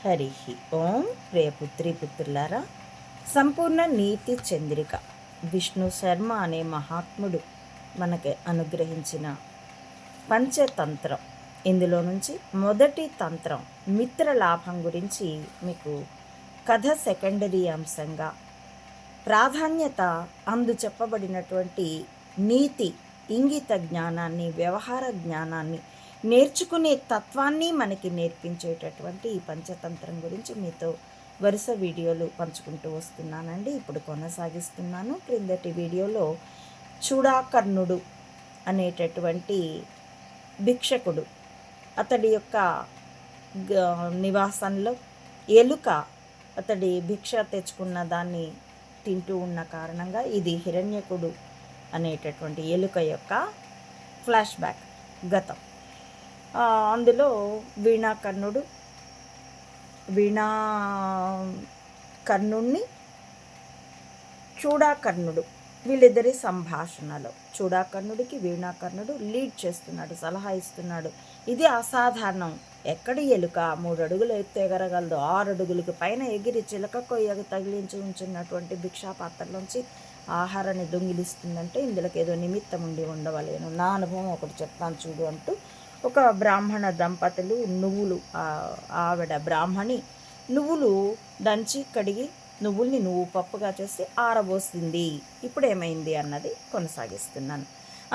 హరి ఓం. ప్రియపుత్రి పుత్రులారా, సంపూర్ణ నీతి చంద్రిక విష్ణు శర్మ అనే మహాత్ముడు మనకి అనుగ్రహించిన పంచతంత్రం. ఇందులో నుంచి మొదటి తంత్రం మిత్రలాభం గురించి మీకు కథ సెకండరీ అంశంగా ప్రాధాన్యత అందు చెప్పబడినటువంటి నీతి, ఇంగిత జ్ఞానాన్ని, వ్యవహార జ్ఞానాన్ని, నేర్చుకునే తత్వాన్ని మనకి నేర్పించేటటువంటి ఈ పంచతంత్రం గురించి మీతో వరుస వీడియోలు పంచుకుంటూ వస్తున్నానండి. ఇప్పుడు కొనసాగిస్తున్నాను. క్రిందటి వీడియోలో చూడాకర్ణుడు అనేటటువంటి భిక్షకుడు, అతడి యొక్క నివాసంలో ఎలుక అతడి భిక్ష తెచ్చుకున్న దాన్ని తింటూ ఉన్న కారణంగా ఇది హిరణ్యకుడు అనేటటువంటి ఎలుక యొక్క ఫ్లాష్ బ్యాక్, గతం. అందులో వీణాకర్ణుణ్ణి చూడాకర్ణుడు వీళ్ళిద్దరి సంభాషణలో చూడాకర్ణుడికి వీణాకర్ణుడు లీడ్ చేస్తున్నాడు, సలహా ఇస్తున్నాడు. ఇది అసాధారణం. ఎక్కడి ఎలుక 3 అడుగులు ఎత్తు ఎగరగలదు, 6 అడుగులకు పైన ఎగిరి చిలక కొయ్యకు తగిలించి ఉంచున్నటువంటి భిక్షాపాత్రలోంచి ఆహారాన్ని దొంగిలిస్తుందంటే ఇందులోకి ఏదో నిమిత్తం ఉండి ఉండవలేను. నా అనుభవం ఒకటి చెప్తాను చూడు అంటూ ఒక బ్రాహ్మణ దంపతులు నువ్వులు, ఆవిడ బ్రాహ్మణి నువ్వులు దంచి కడిగి నువ్వుల్ని నువ్వు పప్పుగా చేసి ఆరబోసింది. ఇప్పుడు ఏమైంది అన్నది కొనసాగిస్తున్నాను.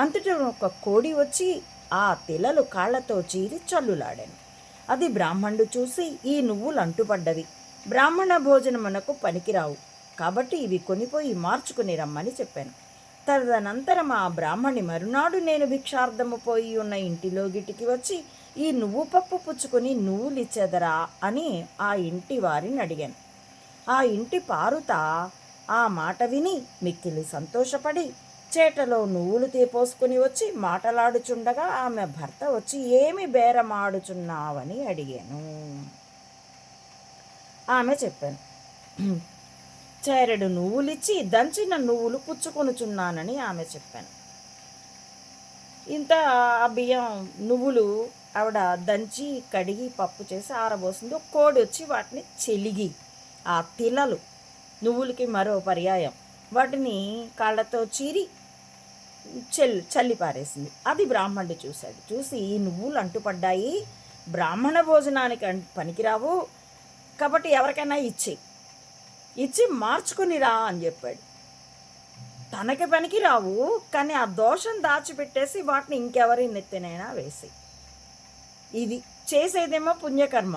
అంతటా ఒక కోడి వచ్చి ఆ తిలలు కాళ్లతో చీరి చల్లులాడాను. అది బ్రాహ్మణుడు చూసి, ఈ నువ్వులు అంటుపడ్డవి, బ్రాహ్మణ భోజనమునకు పనికిరావు, కాబట్టి ఇవి కొనిపోయి మార్చుకుని రమ్మని చెప్పాను. తదనంతరం ఆ బ్రాహ్మణి మరునాడు నేను భిక్షార్థము పోయి ఉన్న ఇంటిలో గిటికి వచ్చి, ఈ నువ్వు పప్పు పుచ్చుకొని నువ్వులిచ్చెదరా అని ఆ ఇంటి వారిని అడిగాను. ఆ ఇంటి పారుత ఆ మాట విని మిక్కిలి సంతోషపడి చేటలో నువ్వులు తీపోసుకుని వచ్చి మాటలాడుచుండగా ఆమె భర్త వచ్చి, ఏమి బేరమాడుచున్నావని అడిగాను. ఆమె చెప్పాను, చేరెడు నువ్వులిచ్చి దంచిన నువ్వులు పుచ్చుకొనుచున్నానని ఆమె చెప్పాను. ఇంత ఆ బియ్యం నువ్వులు ఆవిడ దంచి కడిగి పప్పు చేసి ఆరబోసింది. కోడి వచ్చి వాటిని చెలిగి, ఆ తిలలు నువ్వులకి మరో పర్యాయం, వాటిని కాళ్ళతో చీరి చల్లి పారేసింది. అది బ్రాహ్మణుడు చూశాడు. చూసి, ఈ నువ్వులు అంటుపడ్డాయి, బ్రాహ్మణ భోజనానికి పనికిరావు, కాబట్టి ఎవరికైనా ఇచ్చి మార్చుకునిరా అని చెప్పాడు. తనకి పనికి రావు, కానీ ఆ దోషం దాచిపెట్టేసి వాటిని ఇంకెవరి నెత్తినైనా వేసి, ఇది చేసేదేమో పుణ్యకర్మ,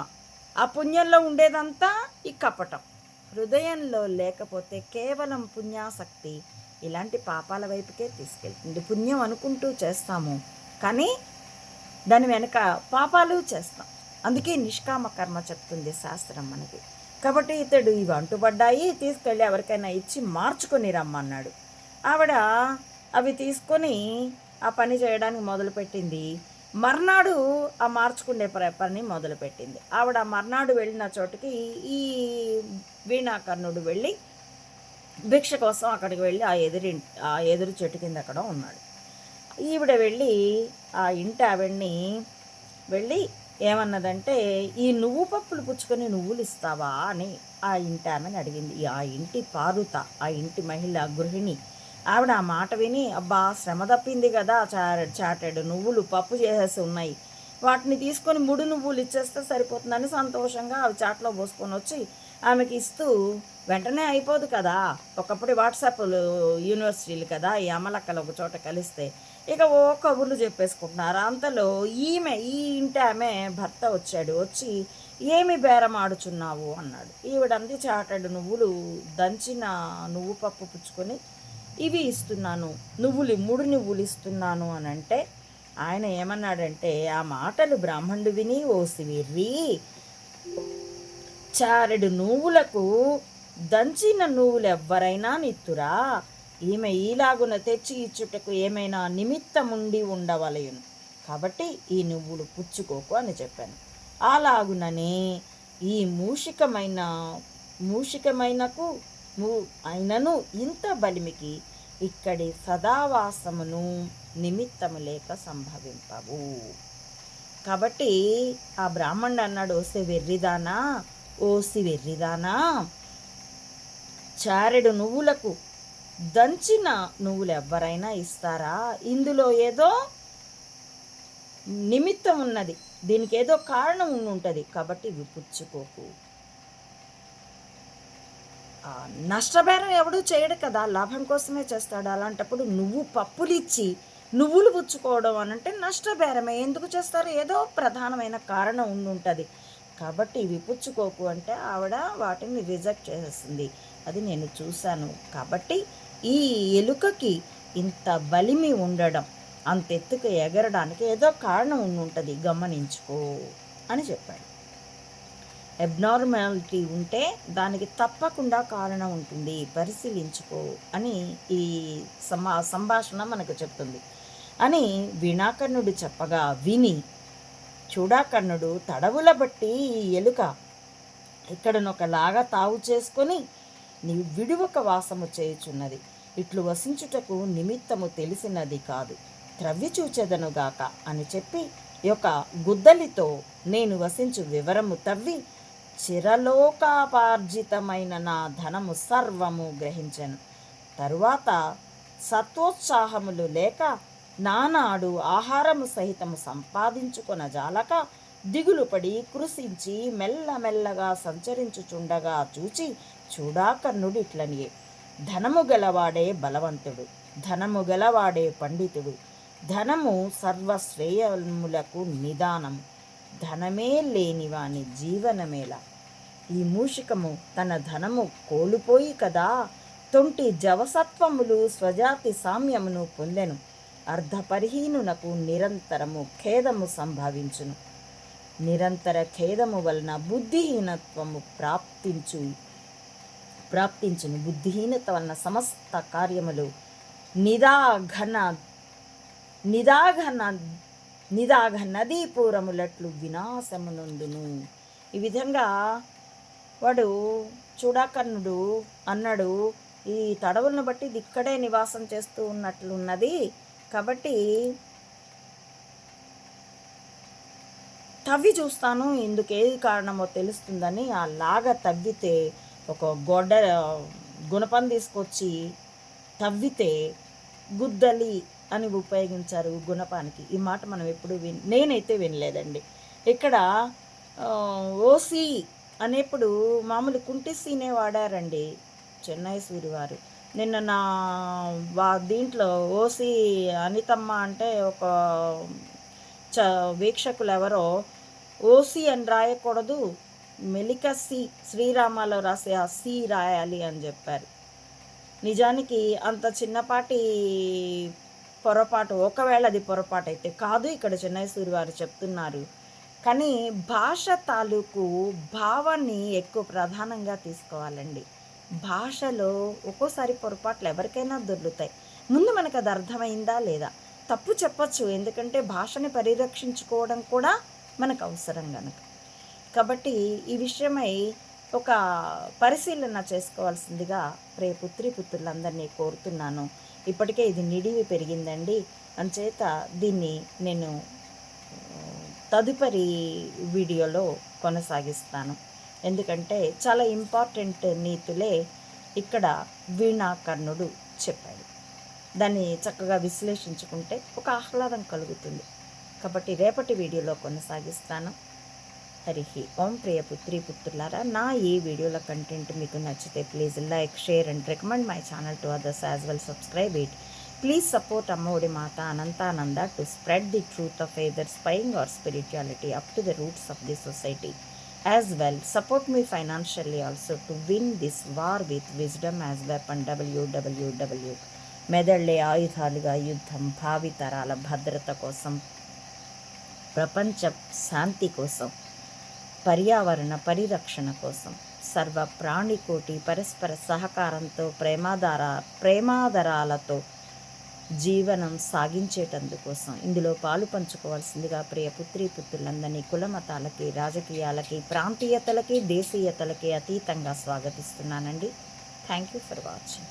ఆ పుణ్యంలో ఉండేదంతా ఈ కపటం. హృదయంలో లేకపోతే కేవలం పుణ్యాసక్తి ఇలాంటి పాపాల వైపుకే తీసుకెళ్తుంది. పుణ్యం అనుకుంటూ చేస్తాము, కానీ దాని వెనక పాపాలు చేస్తాం. అందుకే నిష్కామ కర్మ చెప్తుంది శాస్త్రం మనకి. కాబట్టి ఇతడు ఇవి అంటుపడ్డాయి, తీసుకెళ్ళి ఎవరికైనా ఇచ్చి మార్చుకొని రమ్మన్నాడు. ఆవిడ అవి తీసుకొని ఆ పని చేయడానికి మొదలుపెట్టింది. మర్నాడు ఆ మార్చుకునే పని మొదలుపెట్టింది. ఆవిడ మర్నాడు వెళ్ళిన చోటుకి ఈ వీణాకర్ణుడు వెళ్ళి భిక్ష కోసం అక్కడికి వెళ్ళి ఆ ఎదురు చెట్టు కింద అక్కడ ఉన్నాడు. ఈవిడ వెళ్ళి ఆ ఇంటి ఆవిడ్ని వెళ్ళి ఏమన్నదంటే, ఈ నువ్వు పప్పులు పుచ్చుకొని నువ్వులు ఇస్తావా అని ఆ ఇంటి ఆమెను అడిగింది. ఆ ఇంటి పారుత, ఆ ఇంటి మహిళ గృహిణి ఆవిడ ఆ మాట విని, అబ్బా శ్రమ తప్పింది కదా, చాటెడు నువ్వులు పప్పు చేసేసి ఉన్నాయి, వాటిని తీసుకొని 3 నువ్వులు ఇచ్చేస్తే సరిపోతుందని సంతోషంగా అవి చాట్లో పోసుకొని వచ్చి ఆమెకి ఇస్తూ, వెంటనే అయిపోదు కదా, ఒకప్పుడు వాట్సాప్లు యూనివర్సిటీలు కదా, ఈ అమలక్కలు ఒక చోట కలిస్తే ఇక ఓ కబుర్లు చెప్పేసుకుంటున్నారు. అంతలో ఈ ఇంటి ఆమె భర్త వచ్చి, ఏమి బేరం ఆడుచున్నావు అన్నాడు. ఈవిడంది, చాటడు నువ్వులు దంచిన నువ్వు పప్పు పుచ్చుకొని ఇవి ఇస్తున్నాను, 3 నువ్వులు ఇస్తున్నాను అని అంటే, ఆయన ఏమన్నాడంటే, ఆ మాటలు బ్రాహ్మణుడు విని, ఓసి వెర్రి, చారెడు నువ్వులకు దంచిన నువ్వులు ఎవ్వరైనా నిత్తురా, ఈమె ఈలాగున తెచ్చి ఇచ్చుటకు ఏమైనా నిమిత్తముండి ఉండవలయును, కాబట్టి ఈ నువ్వులు పుచ్చుకోకు అని చెప్పాను. అలాగుననే ఈ మూషికమైనకు అయినను ఇంత బలిమికి ఇక్కడి సదావాసమును నిమిత్తము లేక సంభవింపవు. కాబట్టి ఆ బ్రాహ్మణుడు అన్నాడు, వస్తే వెర్రిదానా, ఓసి వెర్రిదానా, చారెడు నువ్వులకు దంచిన నువ్వులు ఎవరైనా ఇస్తారా? ఇందులో ఏదో నిమిత్తం ఉన్నది, దీనికి ఏదో కారణం ఉంటుంది, కాబట్టి ఇవి పుచ్చుకోకు. నష్టబేరం ఎవడూ చేయడు కదా, లాభం కోసమే చేస్తాడు. అలాంటప్పుడు నువ్వు పప్పులిచ్చి నువ్వులు పుచ్చుకోవడం అనంటే నష్టబేరమే. ఎందుకు చేస్తారు? ఏదో ప్రధానమైన కారణం ఉంటుంది. కాబట్టి ఇవి పుచ్చుకోకు అంటే ఆవిడ వాటిని రిజెక్ట్ చేసేస్తుంది. అది నేను చూశాను. కాబట్టి ఈ ఎలుకకి ఇంత బలిమి ఉండడం, అంత ఎత్తుకు ఎగరడానికి ఏదో కారణం ఉంటుంది, గమనించుకో అని చెప్పాడు. అబ్నార్మాలిటీ ఉంటే దానికి తప్పకుండా కారణం ఉంటుంది, పరిశీలించుకో అని ఈ సంభాషణ మనకు చెప్తుంది అని వీణాకర్ణుడు చెప్పగా విని చూడాకర్ణుడు తడవుల బట్టి ఈ ఎలుక ఇక్కడనొకలాగా తావు చేసుకొని నీ విడువక వాసము చేయుచున్నది, ఇట్లు వసించుటకు నిమిత్తము తెలిసినది కాదు, త్రవ్వి చూచెదనుగాక అని చెప్పి యొక్క గుద్దలితో నేను వసించు వివరము తవ్వి చిరలోకాపార్జితమైన నా ధనము సర్వము గ్రహించెను. తరువాత సత్వోత్సాహములు లేక నానాడు ఆహారము సహితము సంపాదించుకొన జాలక దిగులు పడి కృషించి మెల్లమెల్లగా సంచరించుచుండగా చూచి చూడాకర్ణుడు ఇట్లనియే, ధనము గలవాడే బలవంతుడు, ధనము గలవాడే పండితుడు, ధనము సర్వశ్రేయములకు నిదానము, ధనమే లేనివాని జీవనమేలా. ఈ మూషికము తన ధనము కోల్పోయి కదా తొంటి జవసత్వములు స్వజాతి సామ్యమును పొందెను, అర్ధపరిహీనునకు నిరంతరము ఖేదము సంభవించును, నిరంతర ఖేదము వలన బుద్ధిహీనత్వము ప్రాప్తించును, బుద్ధిహీనత వలన సమస్త కార్యములు నిదాఘ నదీ పూరములట్లు వినాశమునందును. ఈ విధంగా వాడు చూడాకర్ణుడు అన్నాడు, ఈ తడవులను బట్టి ఇది ఇక్కడే నివాసం చేస్తూ ఉన్నట్లున్నది, కాబట్టి తవ్వి చూస్తాను, ఇందుకు ఏది కారణమో తెలుస్తుందని ఆ లాగా తవ్వితే ఒక గుణపం తీసుకొచ్చి తవ్వితే గుద్దలి అని ఉపయోగించారు గుణపానికి. ఈ మాట మనం ఎప్పుడు నేనైతే వినలేదండి. ఇక్కడ ఓసి అనేప్పుడు మామూలు కుంటిసీనే వాడారండి చెన్నైశ్వరి వారు. నిన్న నా దీంట్లో ఓసి అనితమ్మ అంటే ఒక వీక్షకులు ఎవరో ఓసి అని రాయకూడదు, మెలిక సి శ్రీరామాలో రాసే ఆ సి రాయాలి అని చెప్పారు. నిజానికి అంత చిన్నపాటి పొరపాటు, ఒకవేళ అది పొరపాటు అయితే కాదు, ఇక్కడ చెన్నైశ్వరి వారు చెప్తున్నారు. కానీ భాష తాలూకు భావాన్ని ఎక్కువ ప్రధానంగా తీసుకోవాలండి. భాషలో ఒక్కోసారి పొరపాట్లు ఎవరికైనా దొర్లుతాయి. ముందు మనకు అది అర్థమైందా లేదా, తప్పు చెప్పచ్చు, ఎందుకంటే భాషని పరిరక్షించుకోవడం కూడా మనకు అవసరం కనుక. కాబట్టి ఈ విషయమై ఒక పరిశీలన చేసుకోవాల్సిందిగా పుత్రులందరినీ కోరుతున్నాను. ఇప్పటికే ఇది నిడివి పెరిగిందండి, అంచేత దీన్ని నేను తదుపరి వీడియోలో కొనసాగిస్తాను. ఎందుకంటే చాలా ఇంపార్టెంట్ నీతులే ఇక్కడ వీణాకర్ణుడు చెప్పాడు. దాన్ని చక్కగా విశ్లేషించుకుంటే ఒక ఆహ్లాదం కలుగుతుంది. కాబట్టి రేపటి వీడియోలో కొనసాగిస్తాను. హరి ఓం. ప్రియ పుత్రులారా, నా ఈ వీడియోల కంటెంట్ మీకు నచ్చితే please like, share and recommend my channel to others as well. Subscribe it. Please support Amma Mata Anantananda to spread the truth of either spying or spirituality up to the roots of the society. As well, support me financially also to win this war with wisdom as weapon. www. మెదళ్ళే ఆయుధాలుగా యుద్ధం, భావితరాల భద్రత కోసం, ప్రపంచ శాంతి కోసం, పర్యావరణ పరిరక్షణ కోసం, సర్వ ప్రాణికోటి పరస్పర సహకారంతో ప్రేమాదరాలతో జీవనం సాగించేటందుకోసం ఇందులో పాలు పంచుకోవాల్సిందిగా ప్రియ పుత్రులందరినీ కులమతాలకి, రాజకీయాలకి, ప్రాంతీయతలకి, దేశీయతలకి అతీతంగా స్వాగతిస్తున్నానండి. Thank you for watching.